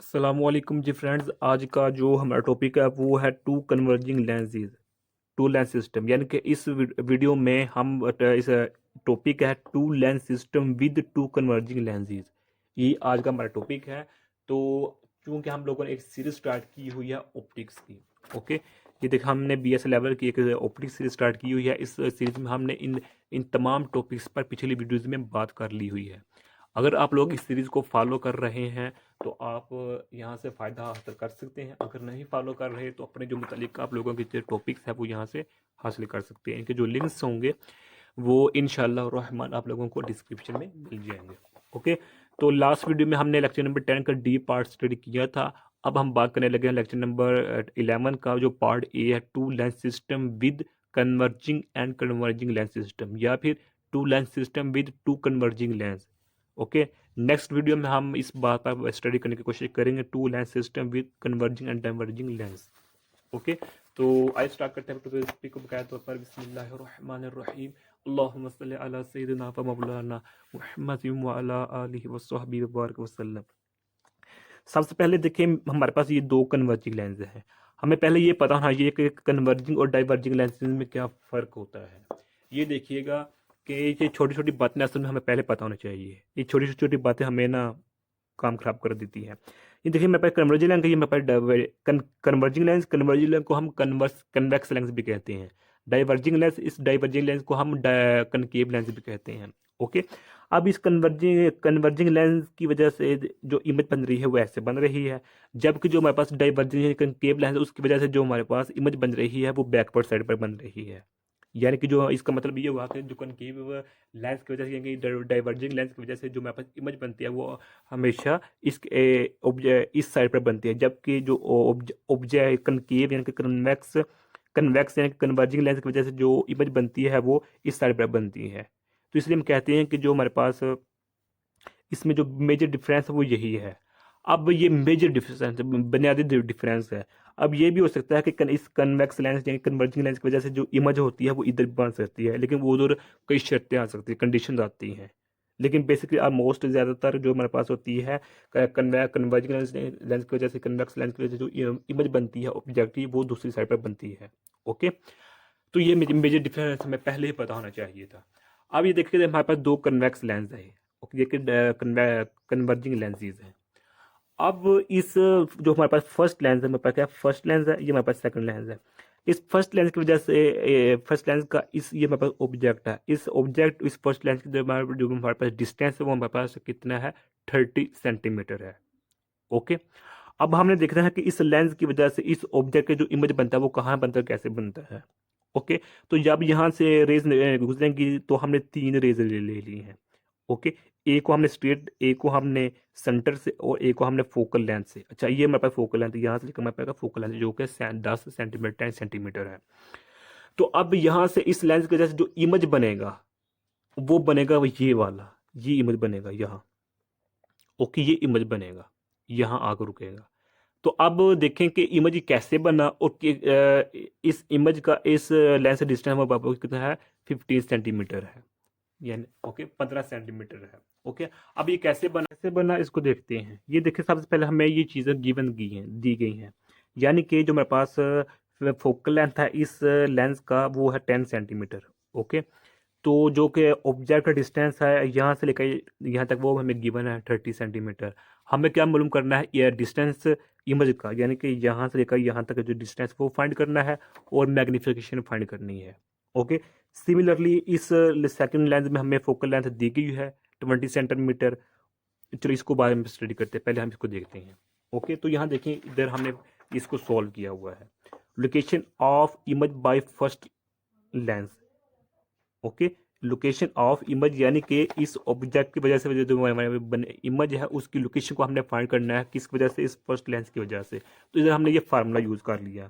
अस्सलामुअलैकुम जी फ्रेंड्स। आज का जो हमारा टॉपिक है वो है two converging lenses, two lens system. यानी कि इस वीडियो में हम इस टॉपिक है two lens system with two converging lenses. ये आज का हमारा टॉपिक है। तो चूंकि हम लोगों ने एक सीरीज स्टार्ट की हुई है ऑप्टिक्स की, ओके। ये देखो, हमने BS लेवल की एक ऑप्टिक्स सीरीज स्टार्ट की हुई है। इस सीरीज में हमने इन इन तमाम टॉपिक्स पर पिछली वीडियोज़ में बात कर ली हुई है। अगर आप लोग इस सीरीज़ को फॉलो कर रहे हैं तो आप यहाँ से फ़ायदा हासिल कर सकते हैं। अगर नहीं फॉलो कर रहे तो अपने जो मुतालिक आप लोगों के जो टॉपिक्स हैं वो यहाँ से हासिल कर सकते हैं। इनके जो लिंक्स होंगे वो इंशाल्लाह रहमान आप लोगों को डिस्क्रिप्शन में मिल जाएंगे, ओके। तो लास्ट वीडियो में हमने लेक्चर नंबर 10 का डी पार्ट स्टडी किया था। अब हम बात करने लगे हैं लेक्चर नंबर 11 का, जो पार्ट ए है, two lens system with converging and converging lens system, या फिर two lens system with two converging lens, okay. Next video में हम इस बात पर स्टडी करने की कोशिश करेंगे, two lens system with converging and diverging lens, okay. तो आइए स्टार्ट करते हैं टॉपिक को बकाया तौर पर। बिस्मिल्लाहिर्रहमानिर्रहीम, अल्लाहुम्मा सल्लि अला सय्यिदिना व मौलाना मुहम्मदिन व अला आलिहि व सहबिहि व बारिक वसल्लम। सबसे पहले देखिए, हमारे पास ये दो कन्वर्जिंग लेंस हैं। हमें पहले ये पता होना चाहिए कि कन्वर्जिंग और डाइवर्जिंग लेंसेज में क्या फ़र्क होता है। ये देखिएगा कि ये छोटी छोटी बातें असल में हमें पहले पता होना चाहिए। ये छोटी छोटी बातें हमें ना काम खराब कर देती है। ये देखिए, मेरे पास कन्वर्जिंग लेंस है, ये मेरे पास कन्वर्जिंग लेंस को हम कन्वेक्स लेंस भी कहते हैं। डाइवर्जिंग लेंस, इस डाइवर्जिंग लेंस को हम कनकेव लेंस भी कहते हैं, ओके। अब इस कन्वर्जिंग लेंस की वजह से जो इमेज बन रही है वो ऐसे बन रही है, जबकि जो हमारे पास डाइवर्जिंग कनकेव लेंस है उसकी वजह से जो हमारे पास इमेज बन रही है वो बैकवर्ड साइड पर बन रही है। यानी कि जो इसका मतलब ये हुआ कि जो कनकेव लेंस की वजह से, यानी डाइवर्जिंग लेंस की वजह से जो हमारे पास इमेज बनती है वो हमेशा इस साइड पर बनती है, जबकि जो ऑब्जे कनकेव यानी कि कन्वेक्स यानी कि कन्वर्जिंग लेंस की वजह से जो इमेज बनती है वो इस साइड पर बनती है। तो इसलिए हम कहते हैं कि जो हमारे पास इसमें जो मेजर डिफरेंस है वो यही है। अब ये मेजर डिफरेंस, बुनियादी डिफरेंस है। अब ये भी हो सकता है कि इस कन्वेक्स लेंस यानी कन्वर्जिंग लेंस की वजह से जो इमेज होती है वो इधर बन सकती है, लेकिन वो उधर कई शर्तें आ सकती है, कंडीशन आती हैं। लेकिन बेसिकली अब मोस्ट ज़्यादातर जो हमारे पास होती है कन्वर्जिंग लेंस की वजह से, कन्वेक्स लेंस की वजह से जो इमेज बनती है ऑब्जेक्ट की, वो दूसरी साइड पर बनती है, ओके। तो ये मेजर डिफरेंस हमें पहले ही पता होना चाहिए था। अब ये देखिए, हमारे पास दो कन्वेक्स लेंस है, ओके, ये कन्वर्जिंग लेंसेज हैं। अब इस जो हमारे पास फर्स्ट लेंस है, हमारे पास क्या फर्स्ट लेंस है, ये हमारे पास सेकंड लेंस है। इस फर्स्ट लेंस की वजह से फर्स्ट लेंस का ये हमारे पास ऑब्जेक्ट है, इस फर्स्ट लेंस की जो हमारे पास डिस्टेंस है वो हमारे पास कितना है, 30 सेंटीमीटर है, ओके। अब हमने देखना है कि इस लेंस की वजह से इस ऑब्जेक्ट का जो इमेज बनता है वो कहाँ बनता है, कैसे बनता है, ओके। तो जब यहाँ से रेज गुजरेंगी तो हमने तीन रेज ले ली हैं, ओके। ए को हमने स्ट्रेट, ए को हमने सेंटर से, और ए को हमने फोकल लेंथ से। अच्छा, ये मेरे पास फोकल लेंथ, यहाँ से लेकर मेरे पास फोकल लेंथ जो कि 10 सेंटीमीटर 10 सेंटीमीटर है। तो अब यहाँ से इस लेंस की वजह से जो इमेज बनेगा वो बनेगा ये वाला, ये इमेज बनेगा यहाँ, ओके। ये इमेज बनेगा, यहाँ आकर रुकेगा। तो अब देखें कि इमेज कैसे बना, और इस इमेज का इस लेंस डिस्टेंस हमारे पास कितना है, 15 सेंटीमीटर है, यानी ओके 15 सेंटीमीटर है, ओके। अब ये कैसे बना इसको देखते हैं। ये देखिए, सबसे पहले हमें ये चीज़ें दी गई हैं। यानी कि जो मेरे पास फोकल लेंथ है इस लेंस का वो है 10 सेंटीमीटर, ओके। तो जो कि ऑब्जेक्ट का डिस्टेंस है यहाँ से लेकर यहाँ तक वो हमें गिवन है 30 सेंटीमीटर। हमें क्या मालूम करना है, ये डिस्टेंस इमेज का, यानी कि यहाँ से लेकर यहाँ तक जो डिस्टेंस वो फाइंड करना है, और मैग्नीफिकेशन फाइंड करनी है, ओके। सिमिलरली इस सेकंड लेंस में हमें फोकल लेंथ दी गई है 20 सेंटीमीटर। चलो इसको बारे में स्टडी करते हैं, पहले हम इसको देखते हैं, ओके। तो यहाँ देखें, इधर हमने इसको सॉल्व किया हुआ है। Location of image by first lens, okay. Location of image यानी कि इस ऑब्जेक्ट की वजह से जो हमारे इमेज है उसकी लोकेशन को हमने फाइंड करना है, किस वजह से, इस फर्स्ट लेंस की वजह से। तो इधर हमने ये फार्मूला यूज़ कर लिया,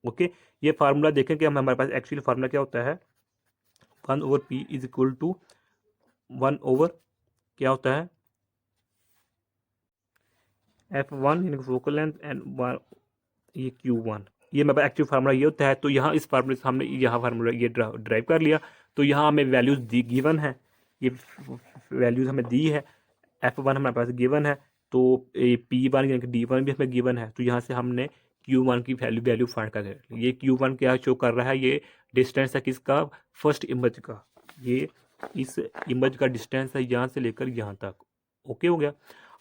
ओके। ये फार्मूला देखें कि हमारे पास एक्चुअली फार्मूला क्या होता है, 1/p इज इक्वल टू 1 क्या होता है, f1 यानी फोकल लेंथ एंड ये q1। ये मेरे पास एक्चुअल फार्मूला ये होता है। तो यहाँ इस फार्मूले से हमने यहाँ फार्मूला ये ड्राइव कर लिया। तो यहाँ हमें वैल्यूज़ दी गिवन है, ये वैल्यूज़ हमें दी है, f1 हमारे पास गिवन है। तो P1 यानी कि D1 भी हमें गिवन है, तो यहाँ से हमने Q1 की वैल्यू फाइंड कर ली। ये Q1 क्या शो कर रहा है, ये डिस्टेंस है किसका, फर्स्ट इमेज का, ये इस इमेज का डिस्टेंस है यहाँ से लेकर यहाँ तक। ओके हो गया।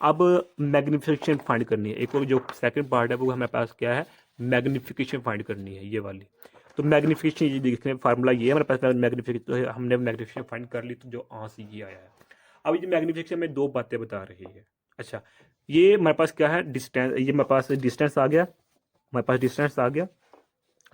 अब मैग्निफिकेशन फाइंड करनी है, एक और जो सेकंड पार्ट है वो हमारे पास क्या है, मैग्निफिकेशन फाइंड करनी है, ये वाली। तो मैग्निफिकेशन ये देखने फार्मूला ये है हमारे पास, मैग्निफिकेशन तो हमने मैग्निफिकेशन फाइंड कर ली, तो जो आंसर ये आया है। अब ये मैग्निफिकेशन में दो बातें बता रही है। अच्छा, ये हमारे पास क्या है, डिस्टेंस, ये हमारे पास डिस्टेंस आ गया, हमारे पास डिस्टेंस आ गया,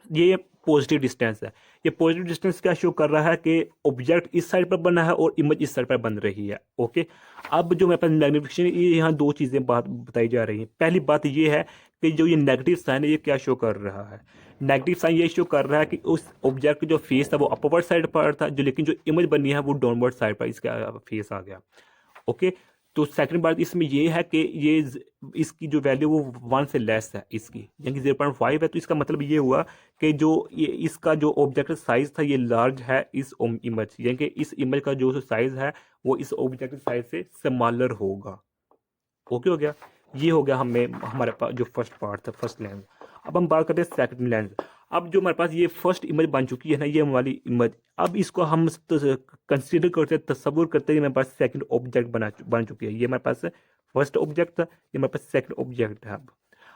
ये पॉजिटिव डिस्टेंस है। ये पॉजिटिव डिस्टेंस क्या शो कर रहा है कि ऑब्जेक्ट इस साइड पर बना है और इमेज इस साइड पर बन रही है। ओके, अब जो मेरे पास मैग्निफिकेशन, ये यहाँ दो चीज़ें बात बताई जा रही हैं। पहली बात ये है कि जो ये नेगेटिव साइन है ये क्या शो कर रहा है, नेगेटिव साइन ये शो कर रहा है कि उस ऑब्जेक्ट का जो फेस था वो अपवर्ड साइड पर था, जो लेकिन जो इमेज बनी है वो डाउनवर्ड साइड पर इसका फेस आ गया। ओके, तो सेकंड बात इसमें ये है कि ये इसकी जो वैल्यू वो 1 से लेस है इसकी, यानी कि 0.5 है, तो इसका मतलब ये हुआ कि जो ये इसका जो ऑब्जेक्ट साइज था ये लार्ज है इस इमेज, यानी कि इस इमेज का जो साइज है वो इस ऑब्जेक्ट साइज से स्मॉलर होगा। ओके हो गया, ये हो गया हमें हमारे पास जो फर्स्ट पार्ट था, फर्स्ट लेंस। अब हम बात करते हैं सेकंड लेंस। अब जो हमारे पास ये फर्स्ट इमेज बन चुकी है ना, ये हमारी इमेज, अब इसको हम कंसीडर करते हैं, तस्वुर करते हैं कि हमारे पास सेकंड ऑब्जेक्ट बन चुकी है। ये हमारे पास फर्स्ट ऑब्जेक्ट था, ये हमारे पास सेकंड ऑब्जेक्ट है।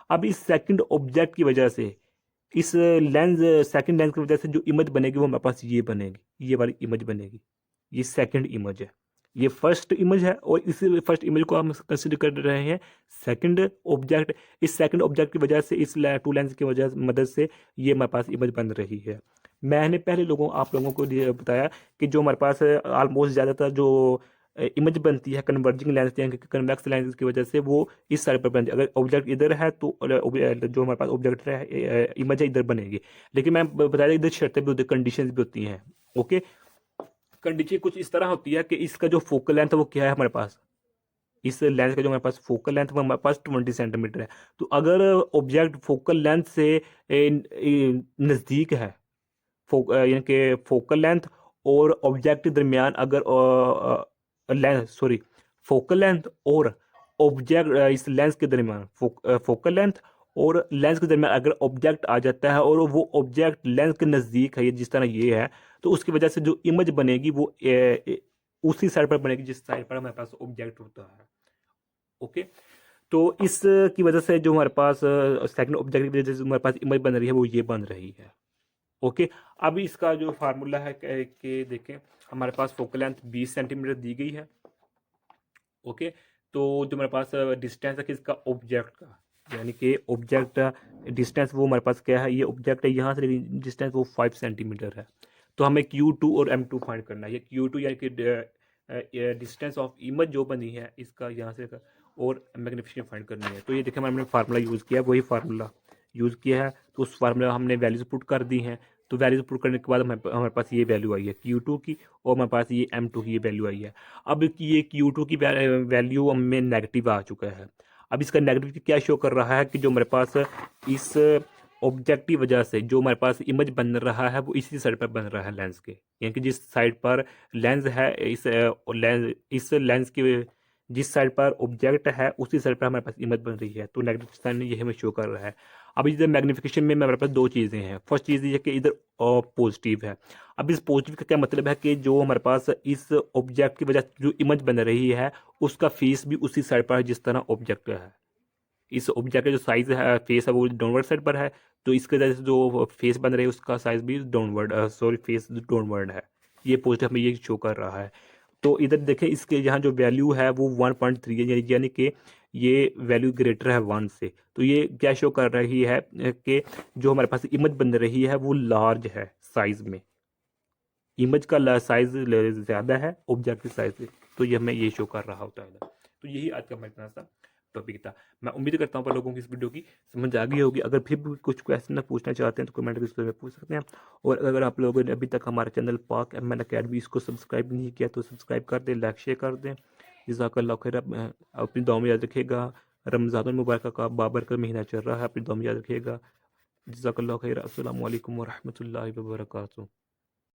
अब इस सेकंड ऑब्जेक्ट की वजह से, इस लेंस, सेकंड लेंस की वजह से जो इमेज बनेगी वो हमारे पास ये बनेगी, ये वाली इमेज बनेगी, ये सेकंड इमेज है। ये फर्स्ट इमेज है और इसी फर्स्ट इमेज को हम कंसिडर कर रहे हैं सेकंड ऑब्जेक्ट। इस सेकंड ऑब्जेक्ट की वजह से, इस टू लेंस की वजह मदद से ये हमारे पास इमेज बन रही है। मैंने पहले आप लोगों को बताया कि जो हमारे पास ऑलमोस्ट ज़्यादातर जो इमेज बनती है कन्वर्जिंग लेंस यानी कि कन्वेक्स लेंस की वजह से, वो इस साइड पर बनती है। अगर ऑब्जेक्ट इधर है तो जो हमारे पास ऑब्जेक्ट है, इमेज है, इधर बनेगी। लेकिन मैं बताया इधर शर्तें भी होती है, कंडीशन भी होती हैं। ओके, कंडीशन कुछ इस तरह होती है कि इसका जो फोकल लेंथ है वो क्या है हमारे पास, इस लेंस का जो हमारे पास फोकल लेंथ वो हमारे पास 20 सेंटीमीटर है। तो अगर ऑब्जेक्ट फोकल लेंथ से नज़दीक है, यानी कि फोकल लेंथ और ऑब्जेक्ट के दरमियान अगर लेंथ, सॉरी, फोकल लेंथ और ऑब्जेक्ट, इस लेंस के दरमियान फोकल लेंथ और लेंस के दरमियान अगर ऑब्जेक्ट आ जाता है और वो ऑब्जेक्ट लेंस के नज़दीक है, ये जिस तरह ये है, तो उसकी वजह से जो इमेज बनेगी वो उसी साइड पर बनेगी जिस साइड पर हमारे पास ऑब्जेक्ट होता है। ओके, तो इस की वजह से जो हमारे पास सेकंड ऑब्जेक्ट की वजह से हमारे पास इमेज बन रही है वो ये बन रही है। ओके, अब इसका जो फार्मूला है कि देखें, हमारे पास फोकल लेंथ 20 सेंटीमीटर दी गई है। ओके, तो जो हमारे पास डिस्टेंस है किसका, ऑब्जेक्ट का, यानी कि ऑब्जेक्ट डिस्टेंस वो हमारे पास क्या है, ये ऑब्जेक्ट है यहाँ से, लेकिन डिस्टेंस वो 5 सेंटीमीटर है। तो हमें Q2 और M2 फाइंड करना है। ये Q2 यानी कि डिस्टेंस ऑफ इमेज जो बनी है इसका यहाँ से, और मैग्निफिकेशन फाइंड करनी है। तो ये देखिए हमने फार्मूला यूज़ किया है, वही फार्मूला यूज़ किया है, तो उस फार्मूला हमने वैल्यूज पुट कर दी हैं। तो वैल्यूज पुट करने के बाद हमारे पास ये वैल्यू आई है Q2 की, और हमारे पास ये M2 की ये वैल्यू आई है। अब ये Q2 की वैल्यू में नेगेटिव आ चुका है। अब इसका नेगेटिव क्या शो कर रहा है कि जो हमारे पास इस ऑब्जेक्ट की वजह से जो हमारे पास इमेज बन रहा है वो इसी साइड पर बन रहा है लेंस के, यानी कि जिस साइड पर लेंस है, इस लेंस की जिस साइड पर ऑब्जेक्ट है उसी साइड पर हमारे पास इमेज बन रही है। तो नेगेटिव साइन ये हमें शो कर रहा है। अब इधर मैग्निफिकेशन में हमारे पास दो चीज़ें हैं। फर्स्ट चीज़ ये है कि इधर पॉजिटिव है। अब इस पॉजिटिव का क्या मतलब है कि जो हमारे पास इस ऑब्जेक्ट की वजह से जो इमेज बन रही है उसका फेस भी उसी साइड पर है जिस तरह ऑब्जेक्ट है। इस ऑब्जेक्ट का जो साइज है, फेस है, वो डाउनवर्ड साइड पर है, तो इसके वजह से जो फेस बन रही है उसका साइज भी डाउनवर्ड, सॉरी, फेस डाउनवर्ड है। ये पॉजिटिव हमें ये शो कर रहा है। तो इधर देखें, इसके यहाँ जो वैल्यू है वो 1.3 है, यानी कि ये वैल्यू ग्रेटर है 1 से। तो ये क्या शो कर रही है कि जो हमारे पास इमेज बन रही है वो लार्ज है साइज में, इमेज का साइज ज़्यादा है ऑब्जेक्ट के साइज से। तो ये हमें ये शो कर रहा होता है। तो यही आज का मेरा सा टॉपिक था। मैं उम्मीद करता हूँ पर लोगों की इस वीडियो की समझ आ गई होगी। अगर फिर भी कुछ क्वेश्चन पूछना चाहते हैं तो कमेंट में पूछ सकते हैं। और अगर आप लोगों ने अभी तक हमारे चैनल पाक MN अकेडमी इसको सब्सक्राइब नहीं किया तो सब्सक्राइब कर दें, लाइक शेयर कर दें। जज़ाकल्लाह खैर। अपनी दुआ में याद रखिएगा। रमज़ान मुबारक का बाबरकत महीना चल रहा है, अपनी दुआ में याद रखिएगा। जज़ाकल्लाह खैर। अस्सलामु अलैकुम व रहमतुल्लाहि व बरकातुहू।